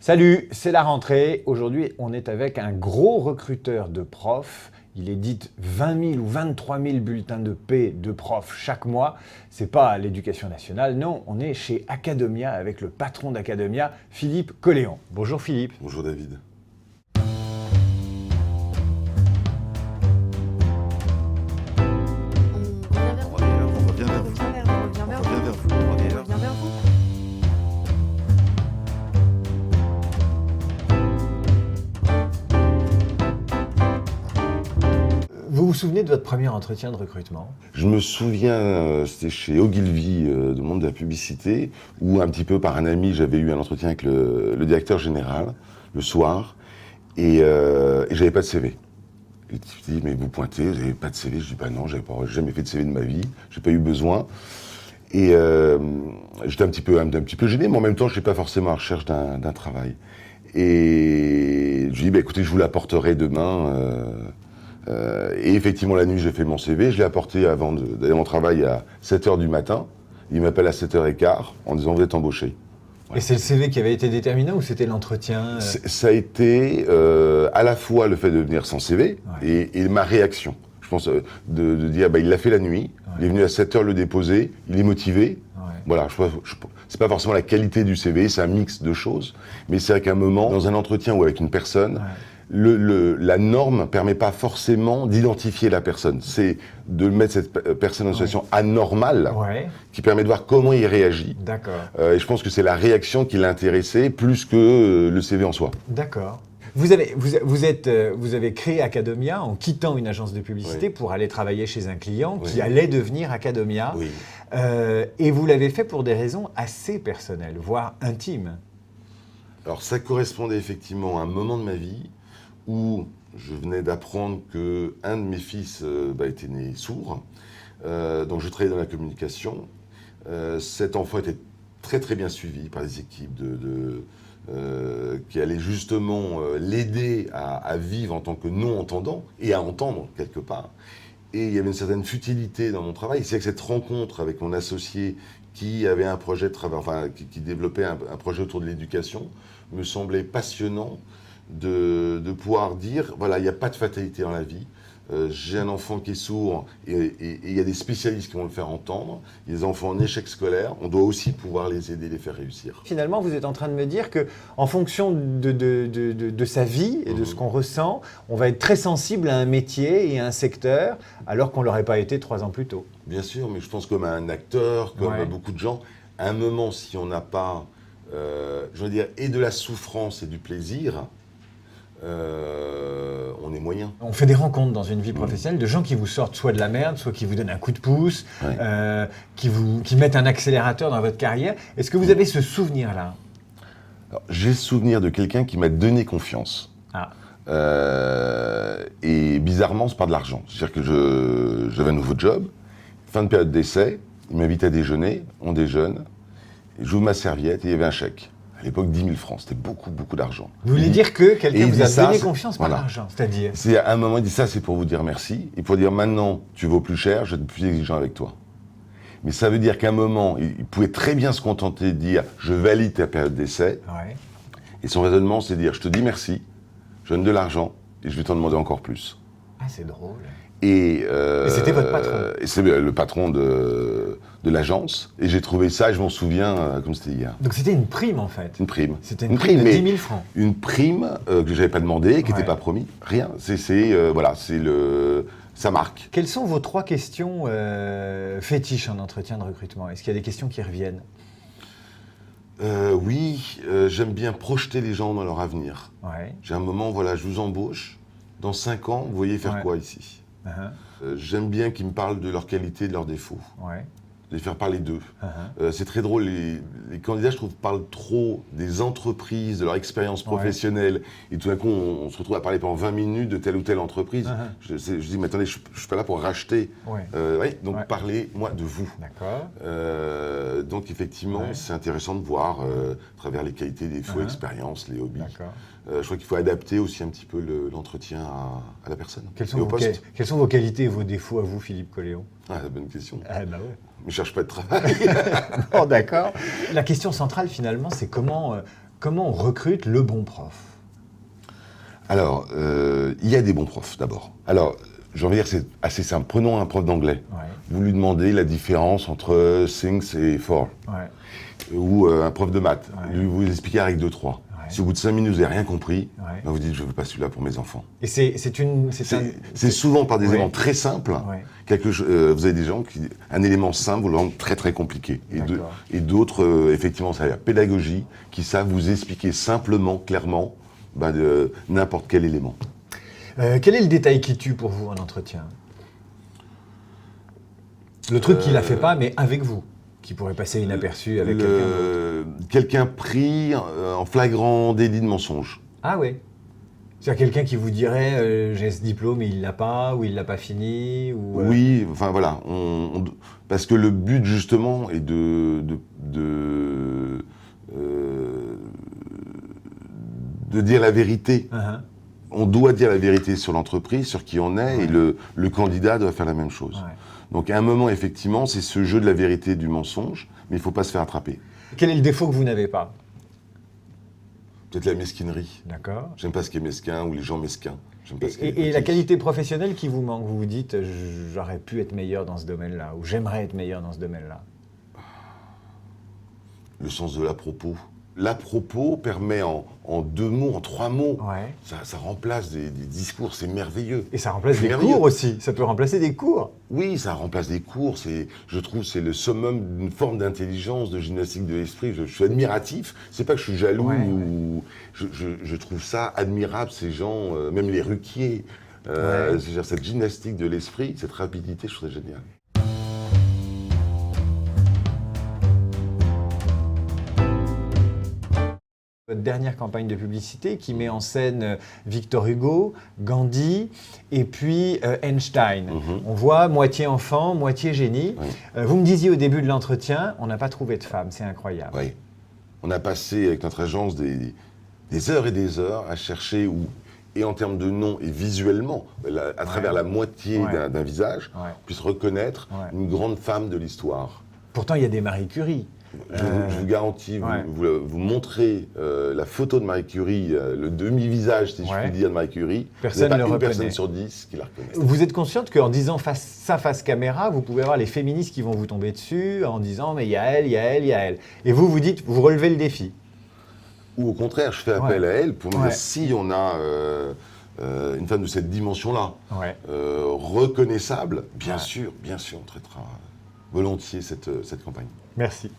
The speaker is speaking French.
Salut, c'est la rentrée. Aujourd'hui, on est avec un gros recruteur de profs. Il édite 20 000 ou 23 000 bulletins de paix de profs chaque mois. C'est pas l'Éducation nationale, non, on est chez Academia avec le patron d'Academia, Philippe Colléon. Bonjour Philippe. Bonjour David. On revient vers vous. On revient vers vous. On revient vers vous. Vous vous souvenez de votre premier entretien de recrutement? Je me souviens, c'était chez Ogilvy, de monde de la publicité, où un petit peu par un ami, j'avais eu un entretien avec le directeur général, le soir, et j'avais pas de CV. Il dit, mais vous pointez, vous n'avez pas de CV? Je dis, bah non, j'ai jamais fait de CV de ma vie, j'ai pas eu besoin. Et j'étais un petit peu gêné, mais en même temps, je n'étais pas forcément à la recherche d'un travail. Et je lui dis, bah, écoutez, je vous l'apporterai demain. Et effectivement, la nuit, j'ai fait mon CV. Je l'ai apporté avant d'aller à mon travail à 7h du matin. Il m'appelle à 7h15 en disant, vous êtes embauché. Et c'est le CV qui avait été déterminant ou c'était l'entretien Ça a été à la fois le fait de venir sans CV et ma réaction. Je pense de dire, bah, il l'a fait la nuit, il est venu à 7h le déposer, il est motivé. Voilà, c'est pas forcément la qualité du CV, c'est un mix de choses, mais c'est vrai qu'à un moment, dans un entretien ou avec une personne, la norme permet pas forcément d'identifier la personne. C'est de mettre cette personne en situation anormale qui permet de voir comment il réagit. D'accord. Et je pense que c'est la réaction qui l'a intéressé plus que le CV en soi. D'accord. Vous avez créé Academia en quittant une agence de publicité pour aller travailler chez un client qui allait devenir Academia. Oui. Et vous l'avez fait pour des raisons assez personnelles, voire intimes. Alors ça correspondait effectivement à un moment de ma vie où je venais d'apprendre qu'un de mes fils était né sourd. Donc je travaillais dans la communication. Cet enfant était très très bien suivi par les équipes qui allaient justement l'aider à vivre en tant que non-entendant et à entendre quelque part. Et il y avait une certaine futilité dans mon travail. C'est que cette rencontre avec mon associé qui avait un projet de travail, enfin qui développait un projet autour de l'éducation, me semblait passionnant de pouvoir dire, voilà, il n'y a pas de fatalité dans la vie. J'ai un enfant qui est sourd et il y a des spécialistes qui vont le faire entendre. Il y a des enfants en échec scolaire, on doit aussi pouvoir les aider, les faire réussir. Finalement, vous êtes en train de me dire qu'en fonction de sa vie et de ce qu'on ressent, on va être très sensible à un métier et à un secteur, alors qu'on ne l'aurait pas été 3 ans plus tôt. Bien sûr, mais je pense comme un acteur, comme beaucoup de gens, à un moment, si on n'a pas, je veux dire, et de la souffrance et du plaisir, on est moyen. On fait des rencontres dans une vie professionnelle de gens qui vous sortent soit de la merde, soit qui vous donnent un coup de pouce, qui mettent un accélérateur dans votre carrière. Est-ce que vous avez ce souvenir-là? J'ai le souvenir de quelqu'un qui m'a donné confiance. Et bizarrement, c'est pas de l'argent. C'est-à-dire que j'avais un nouveau job, fin de période d'essai, il m'invite à déjeuner, on déjeune, j'ouvre ma serviette et il y avait un chèque. À l'époque, 10 000 francs, c'était beaucoup, beaucoup d'argent. Vous voulez dire que quelqu'un vous a donné confiance par l'argent, c'est-à-dire? C'est à un moment, il dit ça, c'est pour vous dire merci, et pour dire maintenant, tu vaux plus cher, je vais être plus exigeant avec toi. Mais ça veut dire qu'à un moment, il pouvait très bien se contenter de dire, je valide ta période d'essai, et son raisonnement, c'est de dire, je te dis merci, je donne de l'argent, et je vais t'en demander encore plus. Ah, c'est drôle. Et c'était votre patron? Et c'est le patron de l'agence. Et j'ai trouvé ça, et je m'en souviens comme c'était hier. Donc c'était une prime en fait? Une prime. C'était une prime de 10 000 francs? Une prime que je n'avais pas demandé, qui n'était pas promis. Rien. Ça marque. Quelles sont vos 3 questions fétiches en entretien de recrutement? Est-ce qu'il y a des questions qui reviennent? Oui, j'aime bien projeter les gens dans leur avenir. J'ai un moment, voilà, je vous embauche. Dans 5 ans, vous voyez faire quoi ici? J'aime bien qu'ils me parlent de leurs qualités et de leurs défauts. De les faire parler d'eux. C'est très drôle, les candidats, je trouve, parlent trop des entreprises, de leur expérience professionnelle. Et tout d'un coup, on se retrouve à parler pendant 20 minutes de telle ou telle entreprise. Je dis, mais attendez, je ne suis pas là pour racheter. Donc parlez-moi de vous. Donc effectivement, c'est intéressant de voir à travers les qualités, les défauts, l'expérience, les hobbies. Je crois qu'il faut adapter aussi un petit peu l'entretien à la personne. Quelles sont vos qualités et vos défauts à vous, Philippe Colléon? Ah, bonne question. Ah, bah ouais. Mais je ne cherche pas de travail. Bon, d'accord. La question centrale, finalement, c'est comment Comment on recrute le bon prof? Alors, il y a des bons profs d'abord. Alors, j'ai envie de dire que c'est assez simple. Prenons un prof d'anglais. Ouais, Vous lui demandez la différence entre things et for. ouais, Ou un prof de maths. Ouais. Vous expliquez avec 2-3. Ouais. Si au bout de 5 minutes, vous n'avez rien compris, ouais. ben vous dites, je ne veux pas celui-là pour mes enfants. Et C'est souvent par des Ouais. éléments très simples. Ouais. Vous avez des gens qui, un élément simple, vous le rendent très très compliqué. D'accord. Et d'autres, effectivement, ça a la pédagogie, qui savent vous expliquer simplement, clairement, de n'importe quel élément. Quel est le détail qui tue pour vous en entretien? Le truc qu'il a fait pas, mais avec vous, qui pourrait passer inaperçu avec quelqu'un d'autre. Quelqu'un pris en flagrant délit de mensonge. Ah ouais. C'est-à-dire quelqu'un qui vous dirait j'ai ce diplôme mais il l'a pas, ou il l'a pas fini, ou Oui, enfin voilà. Parce que le but justement est de dire la vérité. Uh-huh. On doit dire la vérité sur l'entreprise, sur qui on est, Ouais. et le candidat doit faire la même chose. Ouais. Donc à un moment, effectivement, c'est ce jeu de la vérité et du mensonge, mais il ne faut pas se faire attraper. Quel est le défaut que vous n'avez pas? Peut-être la mesquinerie. D'accord. J'aime pas ce qui est mesquin ou les gens mesquins. J'aime pas ce qui est Et la petit. qualité professionnelle qui vous manque, vous vous dites j'aurais pu être meilleur dans ce domaine-là, ou j'aimerais être meilleur dans ce domaine-là. Le sens de l'à-propos. L'à-propos permet en 2 mots, en 3 mots, Ouais. ça remplace des discours, c'est merveilleux. Et ça remplace C'est des merveilleux. cours aussi. Ça peut remplacer des cours. Oui, ça remplace des cours, je trouve c'est le summum d'une forme d'intelligence, de gymnastique de l'esprit. Je suis admiratif, c'est pas que je suis jaloux, Ouais, ou je trouve ça admirable, ces gens, même les Ruquier, Ouais. c'est-à-dire cette gymnastique de l'esprit, cette rapidité, je trouve ça génial. Votre dernière campagne de publicité qui met en scène Victor Hugo, Gandhi et puis Einstein. Mhm. On voit moitié enfant, moitié génie. Oui. Vous me disiez au début de l'entretien, on n'a pas trouvé de femme, c'est incroyable. Oui. On a passé avec notre agence des heures et des heures à chercher et en termes de nom et visuellement, à travers la moitié Ouais. d'un visage, Ouais. on puisse reconnaître Ouais. une grande femme de l'histoire. Pourtant, il y a des Marie Curie. Je vous garantis, Ouais. vous montrez la photo de Marie Curie, le demi-visage, si je Ouais. puis dire, de Marie Curie, Personne vous n'avez ne pas le une personne reconnaît. sur 10 qui la reconnaît. Vous êtes consciente qu'en disant face caméra, vous pouvez avoir les féministes qui vont vous tomber dessus en disant mais il y a elle, il y a elle, il y a elle. Et vous vous dites, vous relevez le défi. Ou au contraire, je fais appel Ouais. à elle pour me Ouais. dire si on a une femme de cette dimension-là, Ouais. reconnaissable, bien Ouais. sûr, on traitera volontiers cette campagne. Merci.